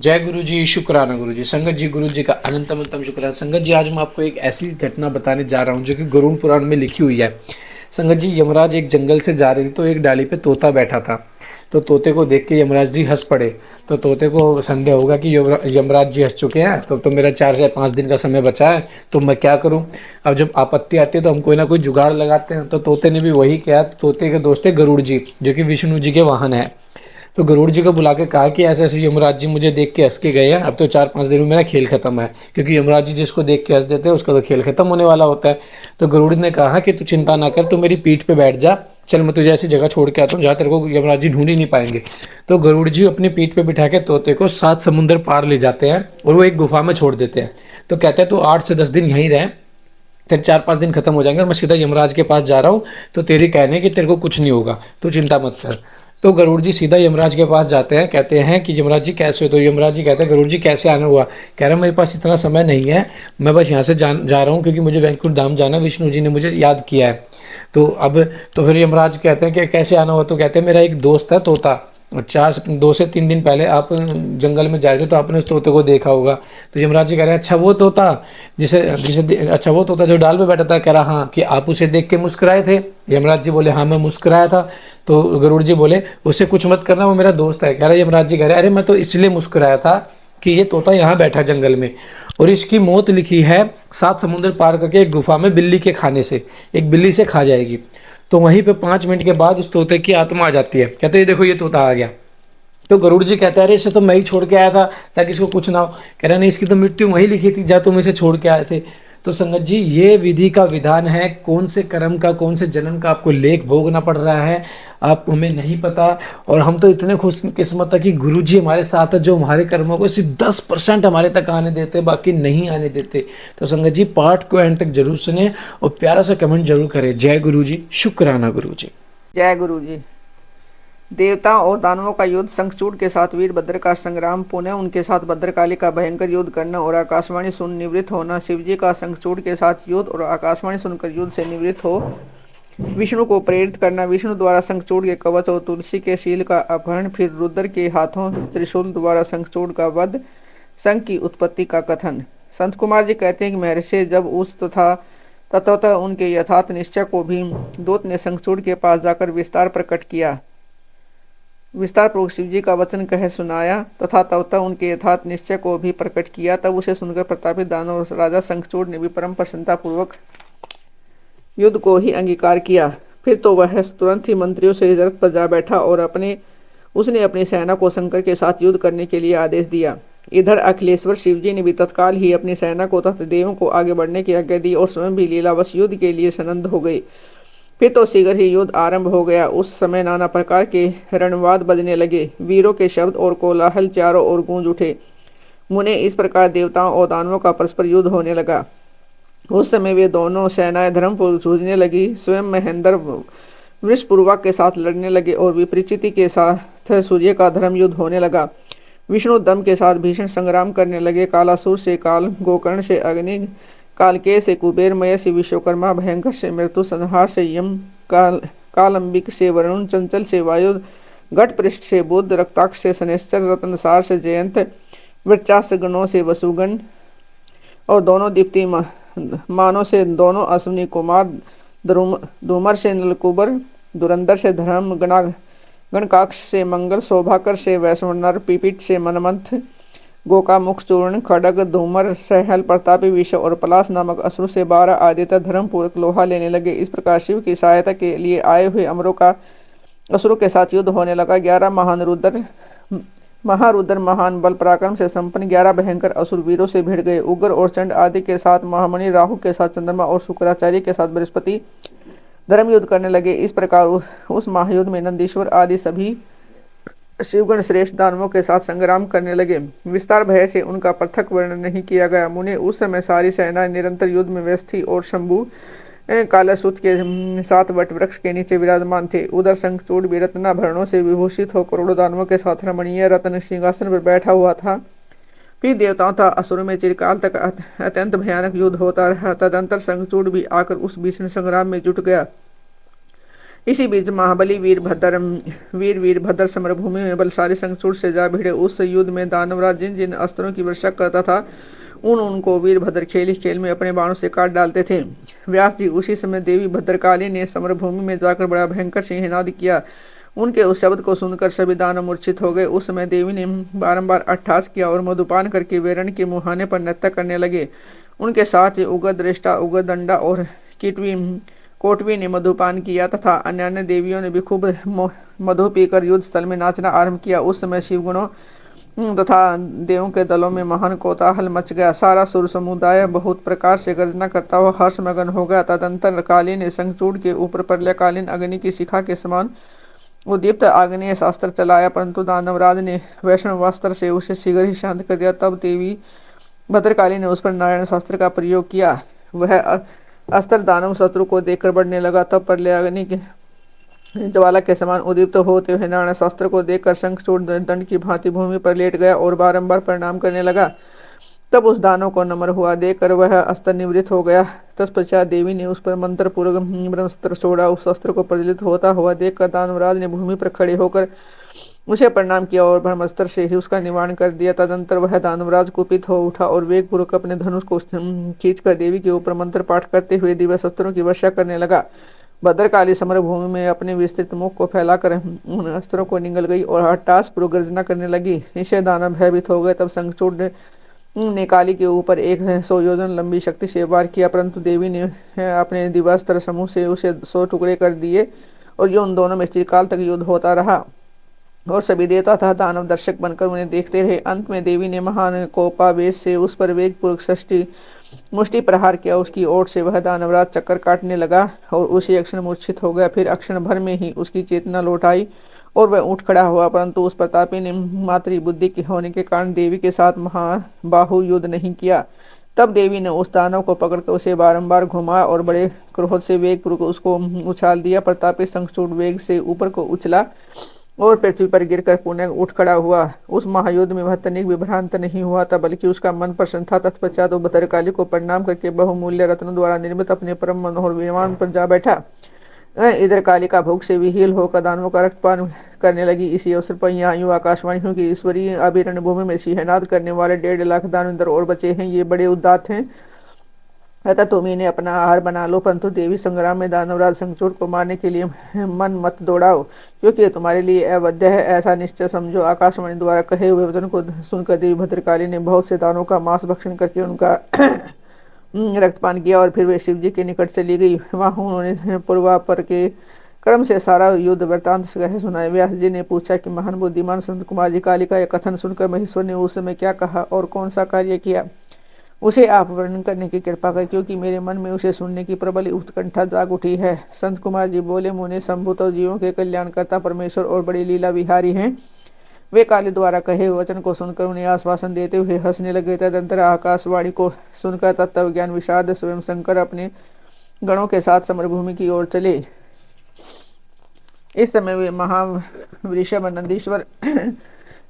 जय गुरु जी, शुक्राना गुरु जी। संगत जी, गुरु जी का अनंतम शुक्राना। संगत जी, आज मैं आपको एक ऐसी घटना बताने जा रहा हूँ जो कि गरुड़ पुराण में लिखी हुई है। संगत जी, यमराज एक जंगल से जा रहे थे तो एक डाली पे तोता बैठा था। तो तोते को देख के यमराज जी हंस पड़े। तो तोते को संदेह होगा कि यमराज जी हंस चुके हैं, तो मेरा 4 से 5 दिन का समय बचा है, तो मैं क्या करूं। अब जब आपत्ति आती है तो हम कोई ना कोई जुगाड़ लगाते हैं। तो तोते ने भी वही किया। तोते के दोस्त थे गरुड़ जी, जो कि विष्णु जी के वाहन है। तो गरुड़ जी को बुला के कहा कि ऐसे ऐसे यमराज जी मुझे देख के हंस के गए हैं, अब तो 4 5 दिन में मेरा खेल खत्म है, क्योंकि यमराज जी जिसको देख के हंस देते हैं उसका तो खेल खत्म होने वाला होता है। तो गरुड़ ने कहा कि तू चिंता ना कर, तू मेरी पीठ पे बैठ जा, चल मैं तुझे ऐसी जगह छोड़ के आता हूँ जहाँ तेरे को यमराज जी ढूंढ ही नहीं पाएंगे। तो गरुड़ जी अपनी पीठ पे बिठा के तोते को 7 समुंदर पार ले जाते हैं और वो एक गुफा में छोड़ देते हैं। तो कहते हैं तू 8 से 10 दिन यहीं रहे, तेरे 4 5 दिन खत्म हो जाएंगे और मैं सीधा यमराज के पास जा रहा हूँ, तो तेरी कहने कि तेरे को कुछ नहीं होगा, तो चिंता मत कर। तो गरुड़ जी सीधा यमराज के पास जाते हैं, कहते हैं कि यमराज जी कैसे हो। तो यमराज जी कहते हैं गरुड़ जी कैसे आना हुआ। कह रहा है मेरे पास इतना समय नहीं है, मैं बस यहाँ से जा रहा हूँ क्योंकि मुझे वैकुंठ धाम जाना, विष्णु जी ने मुझे याद किया है। तो अब तो फिर यमराज कहते हैं कि कैसे आना हुआ। तो कहते हैं मेरा एक दोस्त है तोता, 2 से 3 दिन पहले आप जंगल में जा रहे थे तो आपने उस तोते को देखा होगा। तो यमराज जी कह रहे हैं अच्छा वो तोता जिसे जिसे अच्छा वो तोता जो डाल पे बैठा था। कह रहा हाँ, कि आप उसे देख के मुस्कुराए थे। यमराज जी बोले हाँ मैं मुस्कुराया था। तो गरुड़ जी बोले उससे कुछ मत करना, वो मेरा दोस्त है। कह रहा यमराज जी कह रहे अरे मैं तो इसलिए मुस्कुराया था कि ये तोता यहाँ बैठा जंगल में और इसकी मौत लिखी है 7 समुंदर पार करके एक गुफा में बिल्ली के खाने से, एक बिल्ली से खा जाएगी। तो वहीं पे 5 मिनट के बाद उस तोते की आत्मा आ जाती है। कहते हैं देखो ये तोता आ गया। तो गरुड़ जी कहते हैं अरे इसे तो मैं ही छोड़ के आया था ताकि इसको कुछ ना हो। कह रहा नहीं, इसकी तो मृत्यु वहीं लिखी थी जहाँ तुम इसे छोड़ के आए थे। तो संगत जी, ये विधि का विधान है, कौन से कर्म का कौन से जन्म का आपको लेख भोगना पड़ रहा है आप हमें नहीं पता। और हम तो इतने खुश किस्मत है कि गुरु जी हमारे साथ है, जो हमारे कर्मों को सिर्फ 10% हमारे तक आने देते, बाकी नहीं आने देते। तो संगत जी, पाठ को एंड तक जरूर सुने और प्यारा सा कमेंट जरूर करें। जय गुरु जी, शुक्राना गुरु जी। जय गुरु जी। देवताओं और दानवों का युद्ध, शंखचूड़ के साथ वीरभद्र का संग्राम, पुनः उनके साथ भद्रकाली का भयंकर युद्ध करना और आकाशवाणी सुन निवृत्त होना, शिवजी का शंखचूड़ के साथ युद्ध और आकाशवाणी सुनकर युद्ध से निवृत्त हो, विष्णु को प्रेरित करना, विष्णु द्वारा शंखचूड़ के कवच और तुलसी के शील का अपहरण, फिर रुद्र के हाथों त्रिशूल द्वारा शंखचूड़ का वध, शंख की उत्पत्ति का कथन। संत कुमार जी कहते हैं कि महर्षि जब उस तथा तत्वतः उनके यथार्थ निश्चय को भी दूत ने शंखचूड़ के पास जाकर विस्तार प्रकट किया, विस्तार पूर्वक शिव जी का वचन कह सुनाया तथा तब उनके यथार्थ निश्चय को भी प्रकट किया। तब उसे सुनकर प्रतापित दानव राजा शंखचूड़ ने भी परम प्रसन्नता पूर्वक युद्ध को ही अंगीकार किया। फिर तो वह तुरंत ही मंत्रियों से रथ पर जा बैठा और उसने अपनी सेना को शंकर के साथ युद्ध करने के लिए आदेश दिया। इधर अखिलेश्वर शिवजी ने भी तत्काल ही अपनी सेना को तथा देवों को आगे बढ़ने की आज्ञा दी और स्वयं भी लीलावश युद्ध के लिए सनंद हो गए। फिर तो शीघ्र ही युद्ध आरंभ हो गया। उस समय नाना प्रकार के रणवाद बजने लगे, वीरों के शब्द और कोलाहल चारों ओर गूंज उठे। मुने इस प्रकार देवताओं और दानवों का परस्पर युद्ध होने लगा। उस समय वे दोनों सेनाएं धर्मपूर्वक जूझने लगी। स्वयं महेंद्र वृषपूर्वा के साथ लड़ने लगे और विपरीचिति के साथ सूर्य का धर्म युद्ध होने लगा। विष्णु दम के साथ भीषण संग्राम करने लगे। कालासुर से काल, गोकर्ण से अग्नि, कालकेय से कुबेर, मय से विश्वकर्मा, भयंकर से मृत्यु, संहार से यम, कालंबिक से वरुण, चंचल से वायु, घटपृष्ठ से बुद्ध, रक्ताक्ष से शनैश्चर, रत्नसार से जयंत, वृक्षास गणों से वसुगण और दोनों दीप्ति मानों से दोनों अश्विनी कुमार, धूमर से नलकुबर, धुरंधर से धर्म, गणकाक्ष से मंगल, शोभाकर से वैष्णव, पीपीट से मनमंथ, गोकामुख चूर्ण, खड़ग, धूमर, सहल, प्रतापी, विष और पलाश नामक असुर से 12 आदित्य धर्मपूर्वक लोहा लेने लगे। इस प्रकार शिव की सहायता के लिए आए हुए अमरों का असुरों के साथ युद्ध होने लगा। 11 महारुद्र महान बल पराक्रम से संपन्न 11 भयंकर असुर वीरों से भिड़ गए। उग्र और चंड आदि के साथ महामणि, राहु के साथ चंद्रमा और शुक्राचार्य के साथ बृहस्पति धर्म युद्ध करने लगे। इस प्रकार उस महायुद्ध में नंदीश्वर आदि सभी शिवगण श्रेष्ठ दानवों के साथ संग्राम करने लगे। विस्तार भय से उनका पृथक वर्णन नहीं किया गया। मुने उस समय सारी सेनाएं निरंतर युद्ध में व्यस्त थी और शंभु कालासुत के साथ वट वृक्ष के नीचे विराजमान थे। उधर शंखचूड़ भी रत्नाभरणों से विभूषित हो करोड़ों दानवों के साथ रमणीय रत्न सिंहासन पर बैठा हुआ था। फिर देवताओं तथा असुरों में चिरकाल तक अत्यंत भयानक युद्ध होता रहा। तदंतर शंखचूड़ भी आकर उस भीषण संग्राम में जुट गया। इसी बीच महाबली वीरभद्र समरभूमि में बलशाली शंखचूड़ से जा भिड़े। उस युद्ध में दानवराज जिन जिन अस्त्रों की वर्षा करता था उनको वीरभद्र खेल ही खेल में अपने बाणों से काट डालते थे। व्यास जी उसी समय देवी भद्रकाली ने समरभूमि में जाकर बड़ा भयंकर सिंहनाद किया। उनके उस शब्द को सुनकर सभी दानव मूर्छित हो गए। उस समय देवी ने बारंबार अट्ठास किया और मधुपान करके वेरण के मुहाने पर नृत्य करने लगे। उनके साथ ही उग्रदृष्टा, उग्रदंडा और कोटवी ने मधुपान किया तथा अन्य अन्य देवियों ने भी खूब मधु पीकर युद्ध स्थल में नाचना आरंभ किया। उस समय शिवगुणों तथा देवों के दलों में महान कोलाहल मच गया। सारा सुर समुदाय बहुत प्रकार से गर्जना करता हुआ हर्षमगन हो गया। तदंतर काली ने शंखचूड़ के ऊपर प्रलयकालीन अग्नि की शिखा के समान उद्दीप्त आग्नेय शास्त्र चलाया, परंतु दानवराज ने वैष्णवास्त्र से उसे शीघ्र ही शांत कर दिया। तब देवी भद्रकाली ने उस पर नारायण शास्त्र का प्रयोग किया। वह अस्त्र दानव शत्रु को देखकर बढ़ने लगा। तब प्रलय अग्नि के ज्वाला के समान उद्दीप्त होते हुए नारायण शास्त्र को देखकर शंखचूड़ दंड की भांति भूमि पर लेट गया और बारंबार प्रणाम करने लगा। तब उस दानव को नम्र हुआ देखकर वह अस्त्र निवृत्त हो गया। तत्पश्चात देवी ने उस पर मंत्र पूर्वक ब्रह्मास्त्र छोड़ा। उस अस्त्र को प्रज्वलित होता हुआ देखकर दानवराज ने भूमि पर खड़े होकर उसे प्रणाम किया और ब्रह्मास्त्र से ही उसका निवारण कर दिया। तदंतर वह दानवराज कुपित हो उठा और वेगपूर्वक अपने धनुष को खींचकर देवी के ऊपर मंत्र पाठ करते हुए दिव्य अस्त्रों की वर्षा करने लगा। भद्रकाली समरभूमि में अपने विस्तृत मुख को फैलाकर उन अस्त्रों को निगल गई और हट्टास पूर्वक गर्जना करने लगी। इससे दानव भयभीत हो गए। तब शंखचूड़ ने काली के ऊपर 100 योजन लंबी शक्ति से वार किया, परंतु देवी ने अपने दिव्यास्त्र समूह से उसे 100 टुकड़े कर दिए और ये उन दोनों में चिरकाल तक युद्ध होता रहा और सभी देवता तथा दानव दर्शक बनकर उन्हें देखते रहे। अंत में देवी ने महान कोपावेश से उस पर वेगपूर्वक मुष्टि प्रहार किया। उसकी ओट से वह दानवराज चक्कर काटने लगा और उसी अक्षण मूर्छित हो गया। फिर अक्षण भर में ही उसकी चेतना लौट आई और वह उठ खड़ा हुआ, परंतु उस प्रतापी ने मातृ बुद्धि के होने के कारण देवी के साथ महाबाहु युद्ध नहीं किया। तब देवी ने उस दानव को पकड़कर उसे बारंबार घुमाया और बड़े क्रोध से वेगपूर्वक उसको उछाल दिया। प्रतापी शंखचूड़ वेग से ऊपर को उछला और पृथ्वी पर गिरकर पुनः उठ खड़ा हुआ। उस महायुद्ध में वह तनिक विभ्रांत नहीं हुआ था, बल्कि उसका मन प्रसन्न था। तत्पश्चात वो भद्रकाली को प्रणाम करके बहुमूल्य रत्नों द्वारा निर्मित अपने परम मनोहर विमान पर जा बैठा। इधर कालिका भूख से विहील होकर दानवों का रक्तपान करने लगी। इसी अवसर पर यहाँ यूं आकाशवाणी की ईश्वरीय अभिरण भूमि में सिंहनाद करने वाले 1.5 लाख दानवेंद्र और बचे हैं। ये बड़े उदात्त हैं, अतः तुम इन्हें अपना आहार बना लो, परंतु देवी संग्राम में दानवराज शंखचूड़ को मारने के लिए मन मत दौड़ाओ, क्योंकि ये तुम्हारे लिए अवध्य है, ऐसा निश्चय समझो। आकाशवाणी द्वारा कहे हुए वचन को सुनकर देवी भद्रकाली ने बहुत से दानवों का मांस भक्षण करके उनका रक्तपान किया और फिर वे शिव जी के निकट चली गई। वहाँ उन्होंने पूर्वापर के क्रम से सारा युद्ध वृत्तांत कहे सुनाए। व्यास जी ने पूछा कि महान बुद्धिमान संत कुमार जी, काली का यह कथन सुनकर महेश्वर ने उस समय क्या कहा और कौन सा कार्य किया, उसे आप वर्णन करने की कृपा कर, क्योंकि मेरे मन में उसे सुनने की प्रबल उत्कंठा जाग उठी है। संत कुमार जी बोले, मुने संभूत जीवों के कल्याणकर्ता परमेश्वर और बड़ी लीला विहारी हैं। वे काली द्वारा कहे वचन को सुनकर उन्हें आश्वासन देते हुए हंसने लगे। तदंतर आकाशवाणी को सुनकर तत्व ज्ञान विषाद स्वयं शंकर अपने गणों के साथ समरभूमि की ओर चले। इस समय वे महावृषभ नंदीश्वर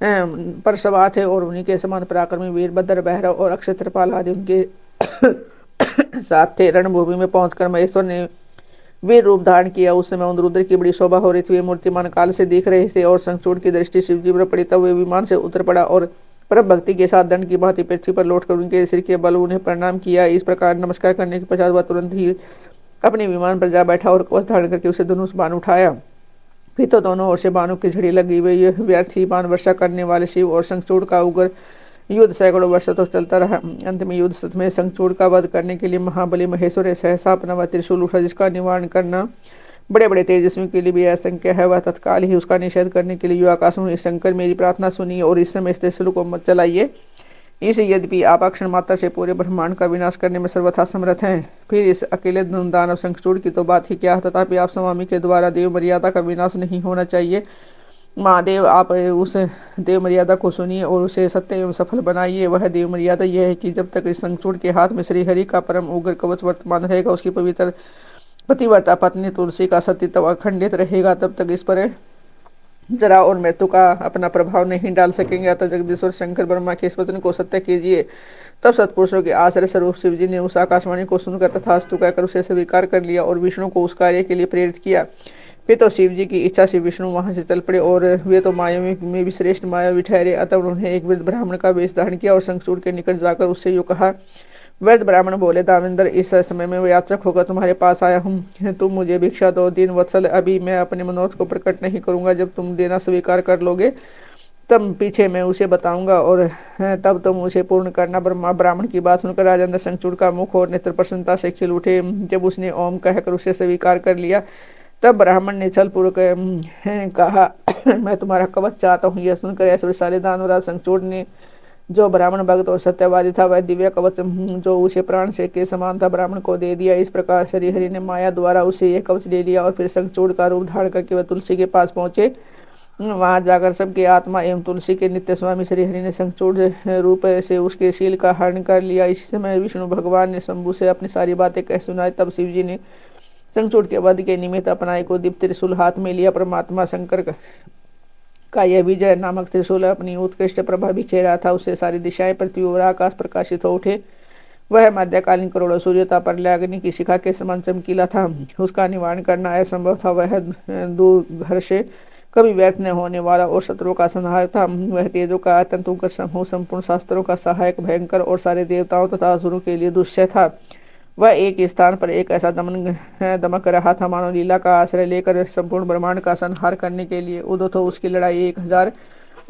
पर सवार थे और उन्हीं के समान पराक्रमी वीरभद्र, भैरव और अक्षय त्रिपाल आदि उनके साथ थे। रणभूमि में पहुंचकर महेश्वर ने वीर रूप धारण किया। उस समय उन रुद्र की बड़ी शोभा हो रही थी। वे मूर्तिमान काल से दिख रहे थे और शंखचूड़ की दृष्टि शिवजी पर पड़ी। तब वे विमान से उतर पड़ा और परम भक्ति के साथ दंड की भांति पृथ्वी पर लौटकर उनके सिर के बल उन्हें प्रणाम किया। इस प्रकार नमस्कार करने के पश्चात वह तुरंत ही अपने विमान पर जा बैठा और कवच धारण करके उसे धनुष बाण उठाया। फिर तो दोनों ओर से बाणों की झड़ी लगी। वे यह व्यर्थी बाण वर्षा करने वाले शिव और शंखचूड़ का उग्र युद्ध सैकड़ों वर्षों तक चलता रहा। अंत में युद्ध में शंखचूड़ का वध करने के लिए महाबली महेश्वर ने सहसा अपना वह त्रिशूल उठा, जिसका निवारण करना बड़े बड़े तेजस्वियों के लिए भी असंख्य है। वह तत्काल ही उसका निषेध करने के लिए आकाश में, शंकर मेरी प्रार्थना सुनिए और इस समय इस त्रिशूल को मत चलाइए। इस यद्यपि आप अक्षण मात्रा से पूरे ब्रह्मांड का विनाश करने में सर्वथा समर्थ हैं, फिर इस अकेले दानव शंखचूड़ की तो बात ही क्या। तथापि आप स्वामी के द्वारा देव मर्यादा का विनाश नहीं होना चाहिए। महादेव, आप उस देव मर्यादा को सुनिए और उसे सत्य एवं सफल बनाइए। वह देव मर्यादा यह है कि जब तक इस शंखचूड़ के हाथ में श्री हरि का परम उग्र कवच वर्तमान रहेगा, उसकी पवित्र पतिव्रता पत्नी तुलसी का सतीत्व अखंडित रहेगा, तब तक इस पर जरा और मृत्यु का अपना प्रभाव नहीं डाल सकेंगे। अतः जगदीश्वर शंकर ब्रह्मा के इस वचन को सत्य कीजिए। तब सत्पुरुषों के आश्रय स्वरूप शिव जी ने उस आकाशवाणी को सुनकर तथास्तु कहकर उसे स्वीकार कर लिया और विष्णु को उस कार्य के लिए प्रेरित किया। फिर तो शिव जी की इच्छा से विष्णु वहां से चल पड़े और वे तो मायावी में भी श्रेष्ठ मायावी ठहरे। अतः उन्होंने एक वृद्ध ब्राह्मण का वेश धारण किया और शंखचूड़ के निकट जाकर उससे यूं कहा। वृद्ध ब्राह्मण बोले, दामिंदर, इस समय में मैं याचक होकर तुम्हारे पास आया हूँ। तुम मुझे भिक्षा दो। 3 वत्सल अभी मैं अपने मनोरथ को प्रकट नहीं करूंगा। जब तुम देना स्वीकार कर लोगे तब पीछे मैं उसे बताऊंगा और तब तुम उसे पूर्ण करना। ब्रह्मा ब्राह्मण की बात सुनकर राजेंद्र शंखचूड़ का मुख और नेत्र प्रसन्नता से खिल उठे। जब उसने ओम कहकर उसे स्वीकार कर लिया तब ब्राह्मण ने छल पूर्वक कहा, मैं तुम्हारा कवच चाहता हूँ। यह सुनकर ऐश्वर्यशाली दानवराज शंखचूड़ ने, जो ब्राह्मण भक्त और सत्यवादी था, वह दिव्य कवच जो उसे प्राण से के समान था, ब्राह्मण को दे दिया। इस प्रकार श्री हरि ने माया द्वारा उसे यह कवच दे दिया और फिर शंखचूड़ का रूप धारण करके वह तुलसी के पास पहुंचे। वहां जाकर सबके आत्मा एवं तुलसी के नित्य स्वामी श्री हरि ने शंखचूड़ रूप से उसके शील का हरण कर लिया। इसी समय विष्णु भगवान ने शंभु से अपनी सारी बातें कह सुनाई। तब शिव जी ने शंखचूड़ के वध के निमित्त अपना एक दीप्त त्रिशूल हाथ में लिया। परमात्मा शंकर का यह विजय नामक त्रिशूल अपनी उत्कृष्ट प्रभा बिखेर रहा था। उससे सारी दिशाएं, पृथ्वी और आकाश प्रकाशित हो उठे। वह मध्यकालीन करोड़ों सूर्यता पर अग्नि की शिखा के समान चमकीला था। उसका निवारण करना असंभव था। वह दूर से कभी व्यर्थ न होने वाला और शत्रुओं का संहार था। वह तेजों का अत्यंत समूह, संपूर्ण शास्त्रों का सहायक, भयंकर और सारे देवताओं तथा असुरों के लिए दुष्य था। वह एक स्थान पर एक ऐसा दमक रहा था मानो लीला का आश्रय लेकर संपूर्ण ब्रह्मांड का संहार करने के लिए उद्यत हो। उसकी लड़ाई 1000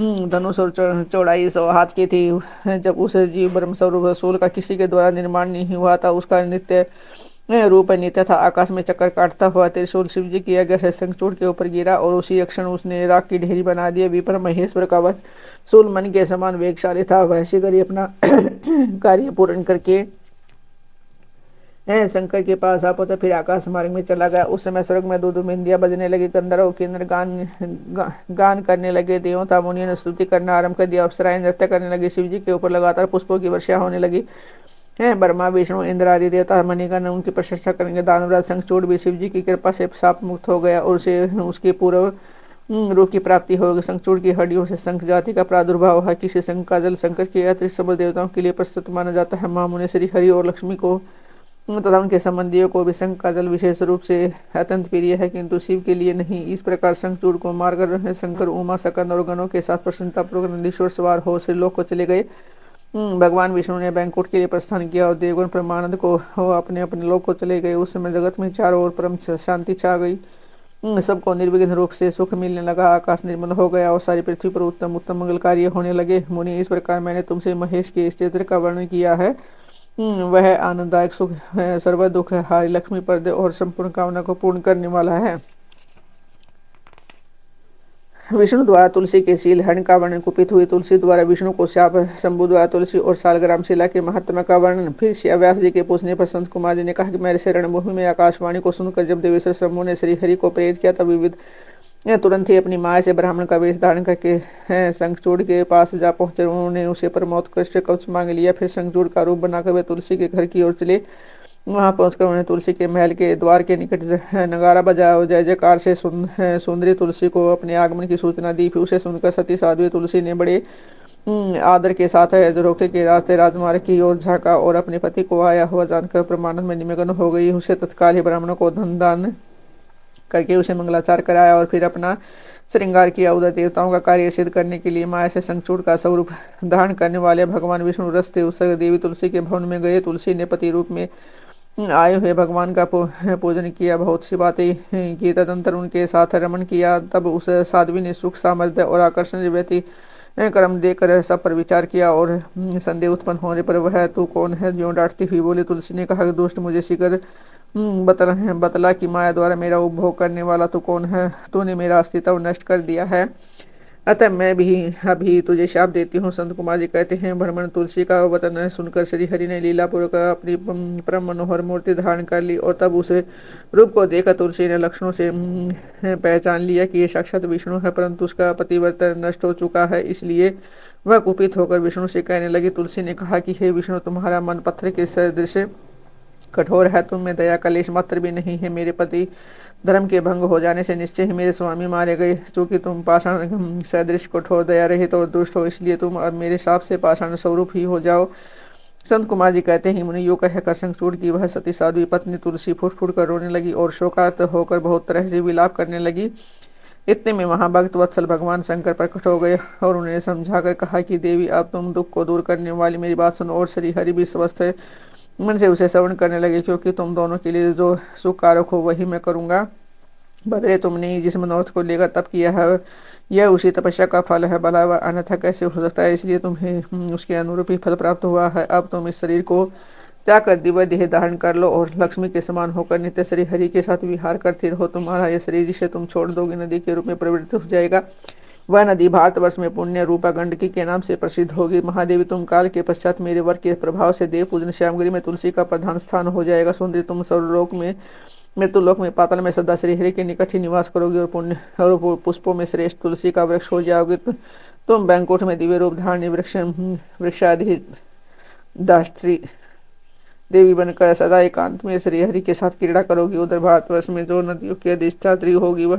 धनुष और चौड़ाई 100 हाथ की थी। जब उस जीव ब्रह्म स्वरूप रसूल का किसी के द्वारा निर्माण नहीं हुआ था, उसका नित्य रूप नित्य था। आकाश में चक्कर काटता हुआ त्रिशूल शिव जी की आज्ञा से शंखचूड़ के ऊपर गिरा और उसी क्षण उसने राख की ढेरी बना दिया। विपर महेश्वर का वह शूल मन के समान वेगशाली था। वह शीघ्र ही अपना कार्य पूर्ण करके शंकर के पास आ पहुंचा, फिर आकाश मार्ग में चला गया। उस समय स्वर्ग में दूध बिंदियां बजने लगी, गंधर्व किन्नर गान करने लगे, देवता मुनियों ने स्तुति करना आरंभ कर दिया, अप्सराएं नृत्य करने लगी, शिव जी के ऊपर लगातार पुष्पों की वर्षा होने लगी। ब्रह्मा विष्णु इंद्र आदि देवता मणिगण उनकी प्रशंसा करेंगे। दानवराज शंखचूड़ भी शिव जी की कृपा से शाप मुक्त हो गया और उसे उसके पूर्व रूप की प्राप्ति हो गई। शंखचूड़ की हड्डियों से शंख जाति का प्रादुर्भाव है। किसी शंख का जल शंकर के अतिरिक्त समस्त देवताओं के लिए प्रस्तुत माना जाता है। महामुनि श्री हरि और लक्ष्मी को तथा उनके संबंधियों को भी शंख का जल विशेष रूप से अत्यंत प्रिय है, किंतु शिव के लिए नहीं। इस प्रकार शंखचूड़ को मारकर शंकर उमा सकंद और गणों के साथ प्रसन्नतापूर्वक नंदीश्वर सवार हो श्रीलोक को चले गए। भगवान विष्णु ने बैंकुट के लिए प्रस्थान किया और देवगण परमानंद को अपने अपने लोक को चले गए। उस समय जगत में चारों ओर परम शांति छा गई। सबको निर्विघ्न रूप से सुख मिलने लगा। आकाश निर्मल हो गया और सारी पृथ्वी पर उत्तम उत्तम मंगल कार्य होने लगे। मुनि, इस प्रकार मैंने तुमसे महेश के क्षेत्र का वर्णन किया है। वह आनंददायक सुख है, सर्व दुख है, हारी, लक्ष्मी पर्दे और संपूर्ण कामना को पूर्ण करने वाला है। विष्णु द्वारा तुलसी के शील हरण का वर्णन, कुपित हुई तुलसी द्वारा विष्णु को शाप, शंभु द्वारा तुलसी और सालग्राम शिला के महात्मा का वर्णन। फिर व्यास जी के पूछने पर संत कुमार जी ने कहा कि मेरे से रणभूमि में आकाशवाणी को सुनकर जब देवेश्वर शंभु ने श्री हरि को प्रेरित किया तब विविध तुरंत ही अपनी माया से ब्राह्मण का वेश धारण करके शंखचूड़ के पास जा पहुंचे। उन्होंने उसे परमोत्कृष्ट कवच मांग लिया। फिर शंखचूड़ का रूप बनाकर वे तुलसी के घर की ओर चले। वहां पहुंचकर उन्हें तुलसी के महल के द्वार के निकट नगारा बजाया और जय जयकार से सुंदरी तुलसी को अपने आगमन की सूचना दी। फिर उसे सुनकर सती साध्वी तुलसी ने बड़े आदर के साथ रोके के रास्ते राजमार्ग की ओर झांका और अपने पति को आया हुआ जानकर प्रमाणन में निमग्न हो गई। उसे तत्काल ही ब्राह्मणों को धन दान करके उसे मंगलाचार कराया और फिर अपना श्रृंगार किया। उधर देवताओं का कार्य सिद्ध करने के लिए माया से शंखचूड़ का स्वरूप धारण करने वाले भगवान विष्णु रस्ते उस देवी तुलसी के भवन में गए। तुलसी ने पति रूप में आए हुए भगवान का पूजन किया, बहुत सी बातें की, तदंतर उनके साथ रमन किया। तब उस साध्वी ने सुख, सामर्थ्य और आकर्षण व्यक्ति कर्म देकर सब पर विचार किया और संदेह उत्पन्न होने पर वह तू कौन है जो डांटती हुई बोली। तुलसी ने कहा, दोस्त मुझे शीघ्र बतला कि माया द्वारा मेरा उपभोग करने वाला तू कौन है। तूने मेरा अस्तित्व नष्ट कर दिया है, अतः मैं भी अभी तुझे शाप देती हूँ। संत कुमार जी कहते हैं, ब्राह्मण तुलसी का वचन सुनकर श्री हरि ने लीलापूर्वक अपनी परम मनोहर मूर्ति धारण कर ली और तब उस रूप को देखकर तुलसी ने लक्षणों से पहचान लिया कि ये साक्षात विष्णु है, परंतु उसका पतिव्रता नष्ट हो चुका है। इसलिए वह कुपित होकर विष्णु से कहने लगी। तुलसी ने कहा कि हे विष्णु, तुम्हारा मन पत्थर के सदृश कठोर है, तुम में दया का लेश मात्र भी नहीं है। मेरे पति धर्म के भंग हो जाने से निश्चय ही मेरे स्वामी मारे गए। चूंकि तुम पाषाण सदृश कठोर, दया रहित और दुष्ट हो, इसलिए तुम अब मेरे साप से पाषाण स्वरूप ही हो जाओ। संत कुमार जी कहते हैं, मुनि यूं कहकर शंखचूड़ की वह सती साध्वी पत्नी तुलसी फुट फुट कर रोने लगी और शोकार्त होकर बहुत तरह से विलाप करने लगी। इतने में महाभक्त वत्सल भगवान शंकर प्रकट हो गए और उन्हें समझाकर कहा कि देवी, अब तुम दुख को दूर करने वाली मेरी बात सुनो। और श्री हरि भी स्वस्थ मन से उसे श्रवण करने लगे, क्योंकि तुम दोनों के लिए जो सुख कारक हो वही मैं करूँगा। बदले तुमने जिस मनोरथ को लेकर तप किया है यह उसी तपस्या का फल है, भला वह अन्यथा कैसे हो सकता है, इसलिए तुम्हें उसके अनुरूप ही फल प्राप्त हुआ है। अब तुम इस शरीर को त्याग कर दिव्य देह धारण कर लो और लक्ष्मी के समान होकर नित्य श्री हरि के साथ विहार करते रहो। तुम्हारा यह शरीर जिसे तुम छोड़ दोगे नदी के रूप में प्रवृत्त हो जाएगा। वह नदी भारतवर्ष में पुण्य रूपा गंडकी के नाम से प्रसिद्ध होगी। महादेवी, तुम काल के पश्चात मेरे वर के प्रभाव से देव पूजन श्यामगिरी में तुलसी का प्रधान स्थान हो जाएगा। सुंदरी, तुम सर्वलोक में मृत्युलोक में पाताल में सदा श्री हरि के निकट ही निवास करोगे और पुण्य और पुष्पों में श्रेष्ठ तुलसी का वृक्ष हो जाओगे। तुम बैंकुंठ में दिव्य रूप धारणी वृक्षाधि दाष्ट्री देवी बनकर सदा एकांत में श्री हरि के साथ क्रीड़ा करोगी। उधर भारतवर्ष में जो नदियों की अधिष्ठात्री होगी वह